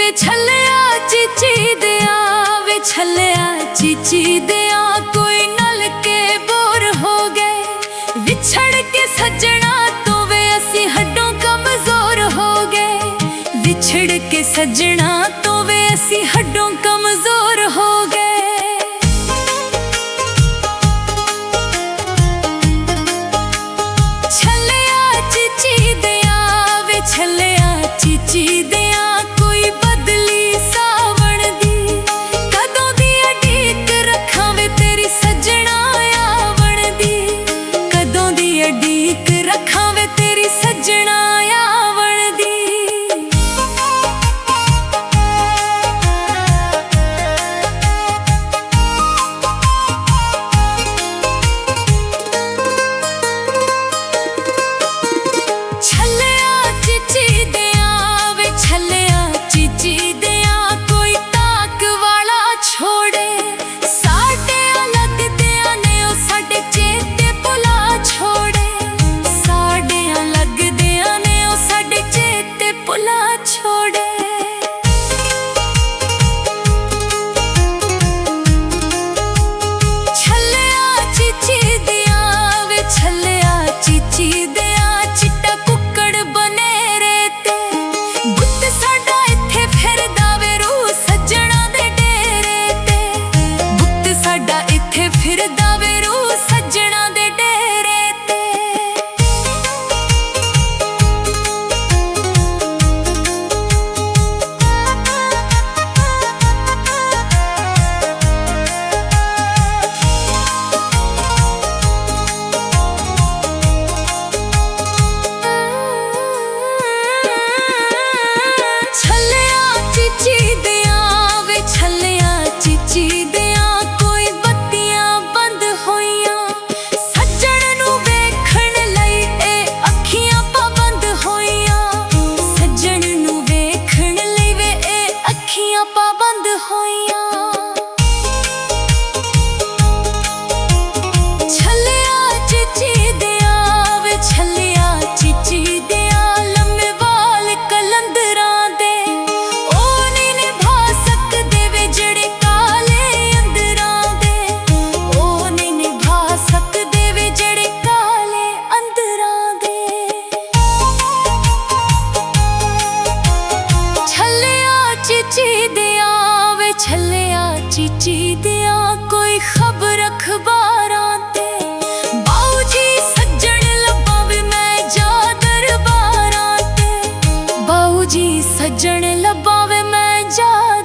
ਵੇ ਛੱਲਿਆ ਚੀਚੀ ਦਿਆਂ, ਵੇ ਛੱਲਿਆ ਚੀਚੀ ਦਿਆਂ, ਕੋਈ ਨਲ ਕੇ ਬੋਰ ਹੋ ਗਏ। ਵਿਛੜ ਕੇ ਸੱਜਣਾ ਤੋਂ ਵੇ ਅਸੀਂ ਹੱਡੋਂ ਕਮਜ਼ੋਰ ਹੋ ਗਏ। ਵਿਛੜ ਕੇ ਸੱਜਣਾ ਤੋਂ ਵੇ ਅਸੀਂ ਹੱਡੋਂ ਕਮਜ਼ੋਰ ਹੋ ਗਏ। ਛੱਲਿਆ ਚੀਚੀ ਦਿਆਂ, ਕੋਈ ਬਦਲੀ ਸਾਵਣ ਦੀ, ਕਦੋਂ ਦੀ ਉਡੀਕ ਰੱਖਾਂ ਵੇ ਤੇਰੀ ਸੱਜਣਾ ਆਵਣ ਦੀ। ਕਦੋਂ ਦੀ ਉਡੀਕ ਰੱਖਾਂ ਵੇ ਤੇਰੀ ਸੱਜਣਾ ਆਵਣ ਦੀ। ਫਿਰਦਾ ਵੇ ਰੂਹ ਸੱਜਣਾ ਦੇ ਡੇਰੇ ਤੇ। ਛੱਲਿਆ ਚੀਚੀ ਦਿਆਂ, ਵੇ ਛੱਲਿਆ ਚੀਚੀ ਦਿਆਂ, ਪਾਬੰਦ ਹੋਈਆਂ। ਛੱਲਿਆ ਚੀਚੀ ਦਿਆਂ, ਵੇ ਛੱਲਿਆ ਚੀਚੀ ਦਿਆਂ, ਲੰਮੇ ਵਾਲ ਕਲੰਦਰਾਂ ਦੇ, ਉਹ ਨਹੀਂ ਨਿਭਾ ਸਕਦੇ ਵੇ ਜਿਹੜੇ ਕਾਲੇ ਅੰਦਰਾਂ ਦੇ। ਉਹ ਨਹੀਂ ਨਿਭਾ ਸਕਦੇ ਵੇ ਜਿਹੜੇ ਕਾਲੇ ਅੰਦਰਾਂ ਦੇ। ਛੱਲਿਆ ਚੀਚੀ ਦਿਆਂ, ਵੇ ਛੱਲਿਆ ਚੀਚੀ ਦਿਆਂ, ਕੋਈ ਖਬਰ ਅਖਬਾਰਾਂ ਤੇ, ਬਾਊ ਜੀ ਸੱਜਣ ਲੱਭਾਂ ਵੇ ਮੈਂ ਜਾ ਦਰਬਾਰਾਂ ਤੇ। ਬਾਊ ਜੀ ਸੱਜਣ ਲੱਭਾਂ ਵੇ ਮੈਂ ਜਾ